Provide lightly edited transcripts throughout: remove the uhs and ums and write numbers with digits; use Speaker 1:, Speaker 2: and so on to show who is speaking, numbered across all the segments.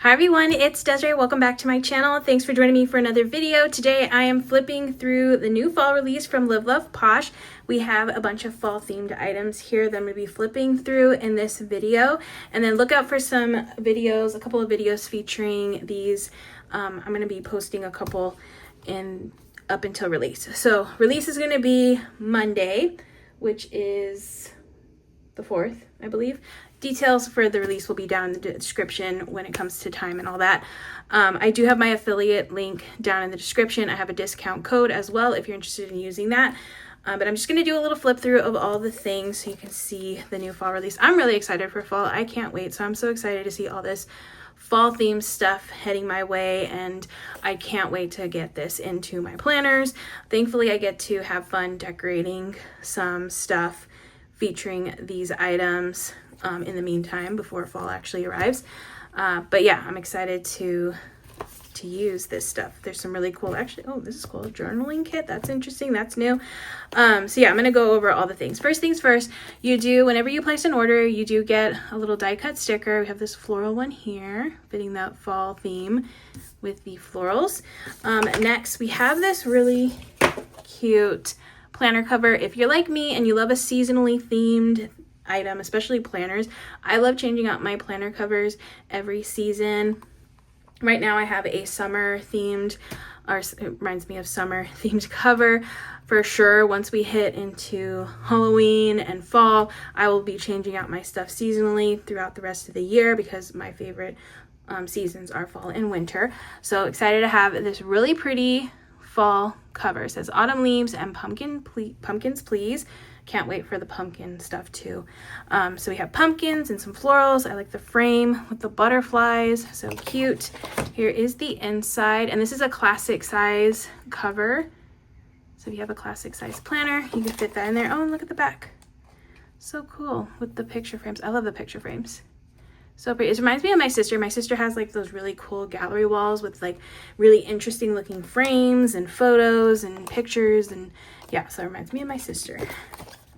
Speaker 1: Hi everyone, it's Desiree. Welcome back to my channel. Thanks for joining me for another video. Today I am flipping through the new fall release from Love Posh. We have a bunch of fall themed items here that I'm going to be flipping through in this video. And then look out for some videos, a couple of videos featuring these. I'm going to be posting a couple up until release. So release is going to be Monday, which is the 4th, I believe. Details for the release will be down in the description when it comes to time and all that. I do have my affiliate link down in the description. I have a discount code as well if you're interested in using that. But I'm just going to do a little flip through of all the things so you can see the new fall release. I'm really excited for fall. I can't wait. So I'm so excited to see all this fall themed stuff heading my way, and I can't wait to get this into my planners. Thankfully, I get to have fun decorating some stuff featuring these items in the meantime before fall actually arrives. But yeah, I'm excited to use this stuff. There's some really cool, actually, oh, this is cool, journaling kit. That's interesting. That's new. So yeah, I'm gonna go over all the things. First things first, whenever you place an order, you do get a little die cut sticker. We have this floral one here, fitting that fall theme with the florals. Next, we have this really cute planner cover. If you're like me and you love a seasonally themed item, especially planners, I love changing out my planner covers every season. Right now I have a summer themed, or it reminds me of summer themed cover for sure. Once we hit into Halloween and fall, I will be changing out my stuff seasonally throughout the rest of the year because my favorite seasons are fall and winter. So excited to have this really pretty fall cover. It says autumn leaves and pumpkins please. Can't wait for the pumpkin stuff too. So we have pumpkins and some florals. I like the frame with the butterflies, so cute. Here is the inside, and this is a classic size cover. So if you have a classic size planner, you can fit that in there. Oh, and look at the back. So cool with the picture frames. I love the picture frames. So pretty. It reminds me of my sister. My sister has like those really cool gallery walls with like really interesting looking frames and photos and pictures, and yeah, so it reminds me of my sister.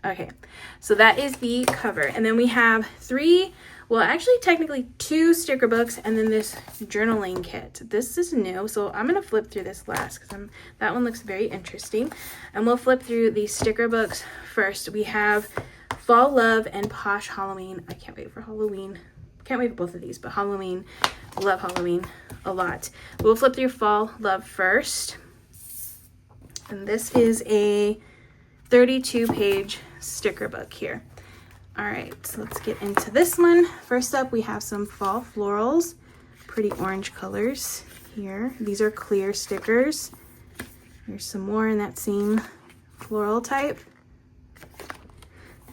Speaker 1: Okay, so that is the cover. And then we have technically two sticker books and then this journaling kit. This is new, so I'm gonna flip through this last because that one looks very interesting. And we'll flip through these sticker books first. We have Fall Love and Posh Halloween. I can't wait for Halloween. Can't wait for both of these, but Halloween, love Halloween a lot. We'll flip through Fall Love first. And this is a 32-page sticker book here. All right, so let's get into this one. First up, we have some fall florals, pretty orange colors here. These are clear stickers. Here's some more in that same floral type.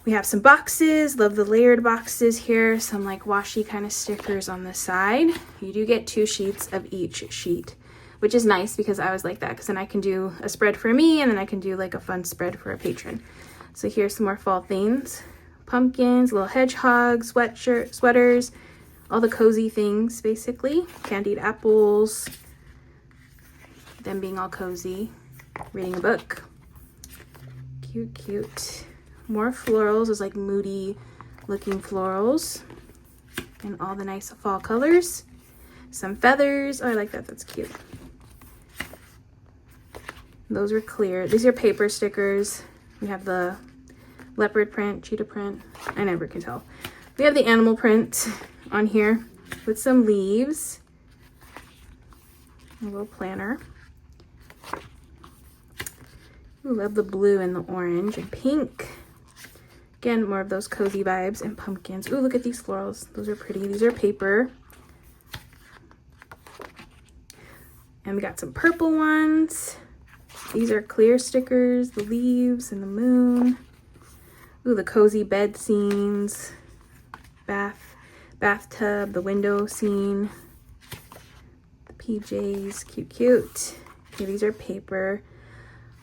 Speaker 1: We have some boxes. Love the layered boxes here. Some like washi kind of stickers on the side. You do get 2 sheets of each sheet, which is nice because I always like that because then I can do a spread for me and then I can do like a fun spread for a patron. So here's some more fall themes. Pumpkins, little hedgehogs, sweaters, all the cozy things basically. Candied apples, them being all cozy, reading a book. Cute, cute. More florals. There's like moody looking florals and all the nice fall colors. Some feathers. Oh, I like that. That's cute. Those are clear. These are paper stickers. We have the leopard print, cheetah print. I never can tell. We have the animal print on here with some leaves. A little planner. Ooh, love the blue and the orange and pink. Again, more of those cozy vibes and pumpkins. Ooh, look at these florals. Those are pretty. These are paper. And we got some purple ones. These are clear stickers, the leaves and the moon. Ooh, the cozy bed scenes, bathtub, the window scene, the PJs, cute, cute. Okay, these are paper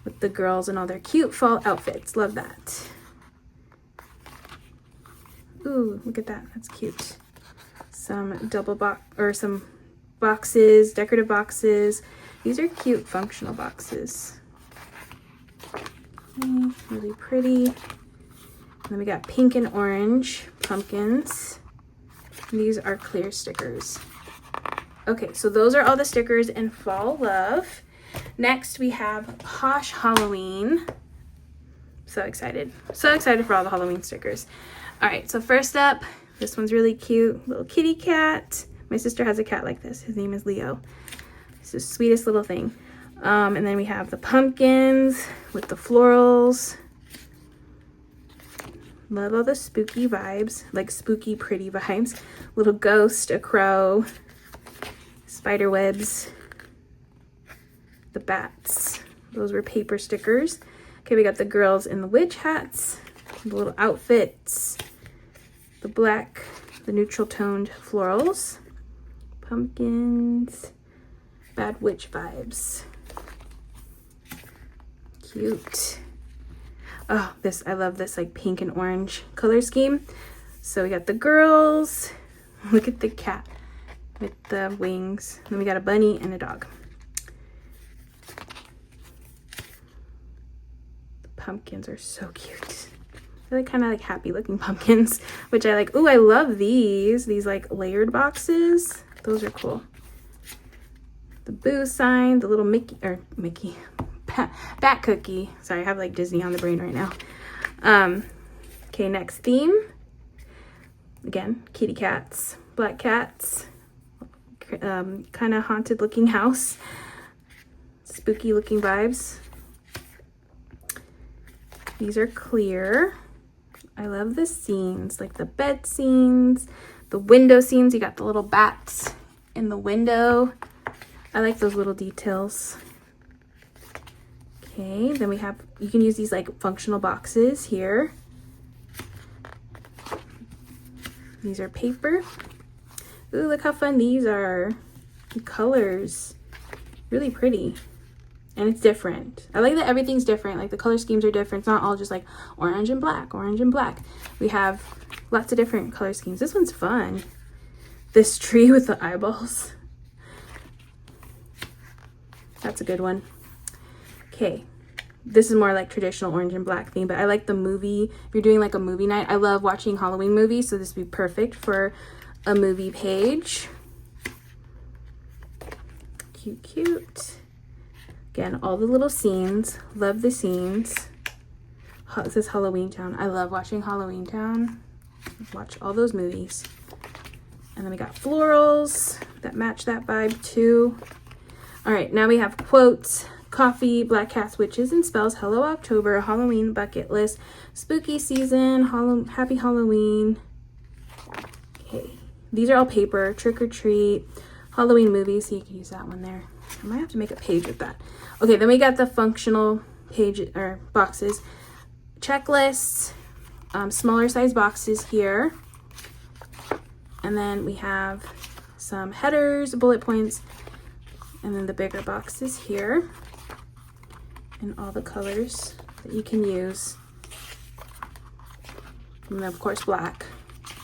Speaker 1: with the girls and all their cute fall outfits. Love that. Ooh, look at that. That's cute. Some some boxes, decorative boxes. These are cute functional boxes. Okay, really pretty. And then we got pink and orange pumpkins. These are clear stickers. Okay, so those are all the stickers in Fall Love. Next, we have Posh Halloween. So excited. So excited for all the Halloween stickers. All right, so first up, this one's really cute. Little kitty cat. My sister has a cat like this. His name is Leo. It's the sweetest little thing. And then we have the pumpkins with the florals. Love all the spooky vibes, like spooky, pretty vibes. Little ghost, a crow, spider webs, the bats. Those were paper stickers. Okay, we got the girls in the witch hats, the little outfits, the black, the neutral toned florals, pumpkins, bad witch vibes. Cute. Oh, this, I love this like pink and orange color scheme. So we got the girls. Look at the cat with the wings. Then we got a bunny and a dog. The pumpkins are so cute. They're like kind of like happy looking pumpkins, which I like. Ooh, I love these like layered boxes. Those are cool. The boo sign, the little Mickey, bat cookie. Sorry, I have like Disney on the brain right now. Okay, next theme. Again, kitty cats, black cats, kind of haunted looking house, spooky looking vibes. These are clear. I love the scenes, like the bed scenes, the window scenes. You got the little bats in the window. I like those little details. Okay, then we have, you can use these like functional boxes here. These are paper. Ooh, look how fun these are. The colors, really pretty. And it's different. I like that everything's different. Like the color schemes are different. It's not all just like orange and black, orange and black. We have lots of different color schemes. This one's fun. This tree with the eyeballs. That's a good one. Okay, this is more like traditional orange and black theme, but I like the movie. If you're doing like a movie night, I love watching Halloween movies, so this would be perfect for a movie page. Cute, cute. Again, all the little scenes. Love the scenes. This is Halloween Town. I love watching Halloween Town. Watch all those movies. And then we got florals that match that vibe too. All right, now we have quotes. Coffee, black cats, witches, and spells. Hello October, Halloween bucket list, spooky season, happy Halloween. Okay, these are all paper. Trick or treat, Halloween movies. So you can use that one there. I might have to make a page with that. Okay, then we got the functional page or boxes, checklists, smaller size boxes here, and then we have some headers, bullet points, and then the bigger boxes here. And all the colors that you can use. And then of course black.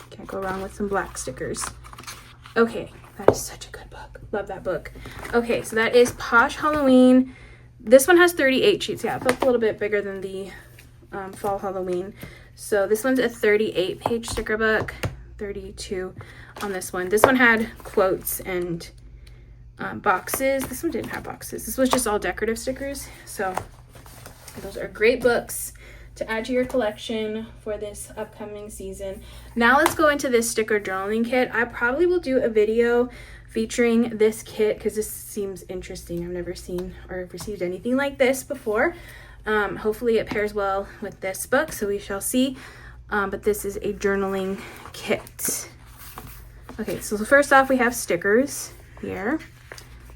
Speaker 1: Can't go wrong with some black stickers. Okay, that is such a good book. Love that book. Okay, so that is Posh Halloween. This one has 38 sheets. Yeah, it felt a little bit bigger than the Fall Halloween. So this one's a 38 page sticker book. 32 on this one. This one had quotes and boxes. This one didn't have boxes. This was just all decorative stickers. So those are great books to add to your collection for this upcoming season. Now let's go into this sticker journaling kit. I probably will do a video featuring this kit because this seems interesting. I've never seen or received anything like this before. Hopefully it pairs well with this book, so we shall see. But this is a journaling kit. Okay, so first off we have stickers here.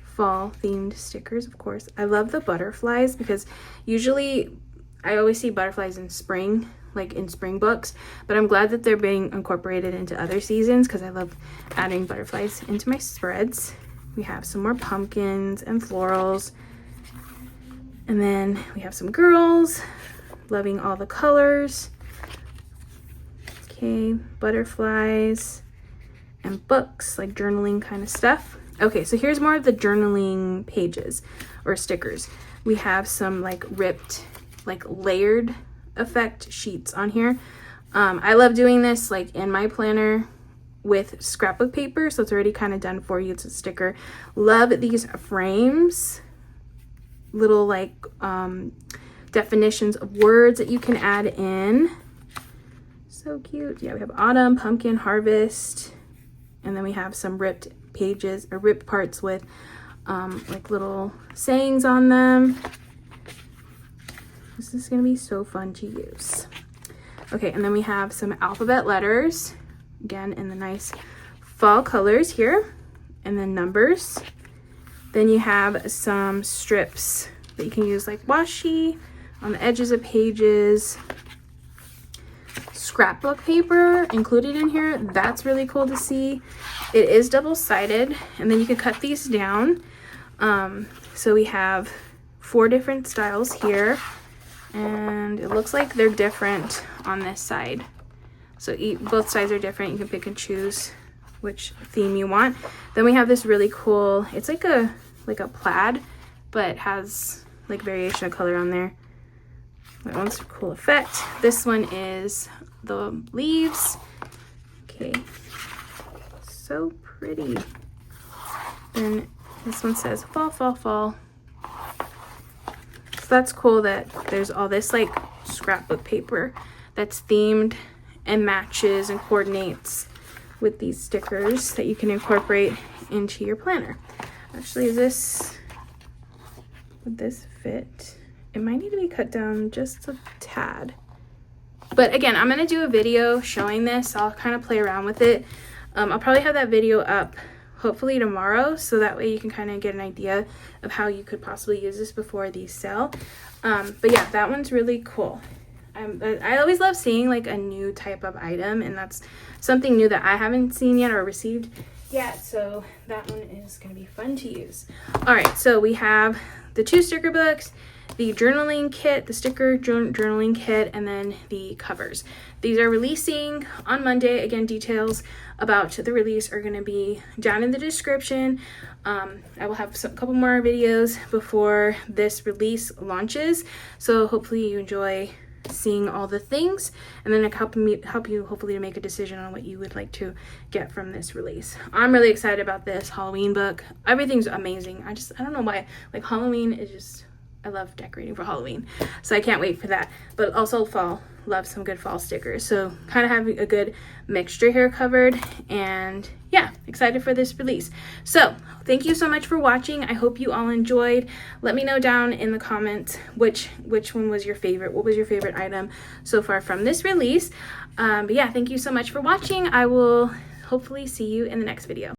Speaker 1: Fall themed stickers, of course. I love the butterflies because usually I always see butterflies in spring, like in spring books, but I'm glad that they're being incorporated into other seasons because I love adding butterflies into my spreads. We have some more pumpkins and florals, and then we have some girls. Loving all the colors. Okay, butterflies and books, like journaling kind of stuff. Okay, so here's more of the journaling pages or stickers. We have some like ripped, like layered effect sheets on here. I love doing this like in my planner with scrapbook paper, so it's already kind of done for you. It's a sticker. Love these frames, little like definitions of words that you can add in. So cute. Yeah, we have autumn, pumpkin, harvest, and then we have some ripped pages or ripped parts with like little sayings on them. This is gonna be so fun to use. Okay, and then we have some alphabet letters, again in the nice fall colors here, and then numbers. Then you have some strips that you can use like washi on the edges of pages. Scrapbook paper included in here. That's really cool to see. It is double-sided, and then you can cut these down. So we have 4 different styles here, and it looks like they're different on this side. So both sides are different. You can pick and choose which theme you want. Then we have this really cool, it's like a plaid, but has like variation of color on there. That one's a cool effect. This one is the leaves. Okay, so pretty. And this one says fall, fall, fall. So that's cool that there's all this like scrapbook paper that's themed and matches and coordinates with these stickers that you can incorporate into your planner. Actually, would this fit? It might need to be cut down just a tad. But again, I'm gonna do a video showing this. I'll kind of play around with it. I'll probably have that video up hopefully tomorrow, so that way you can kind of get an idea of how you could possibly use this before these sell. But yeah, that one's really cool. I always love seeing like a new type of item, and that's something new that I haven't seen yet or received yet, so that one is going to be fun to use. All right, so we have the 2 sticker books, the journaling kit, the sticker journaling kit, and then the covers. These are releasing on Monday. Again, details about the release are going to be down in the description. I will have a couple more videos before this release launches, so hopefully you enjoy seeing all the things, and then help you hopefully to make a decision on what you would like to get from this release. I'm really excited about this Halloween book. Everything's amazing. I don't know why, like Halloween is just, I love decorating for Halloween, so I can't wait for that. But also fall, love some good fall stickers, so kind of having a good mixture here covered. And yeah, excited for this release. So thank you so much for watching. I hope you all enjoyed. Let me know down in the comments which one was your favorite. What was your favorite item so far from this release? But yeah, thank you so much for watching. I will hopefully see you in the next video.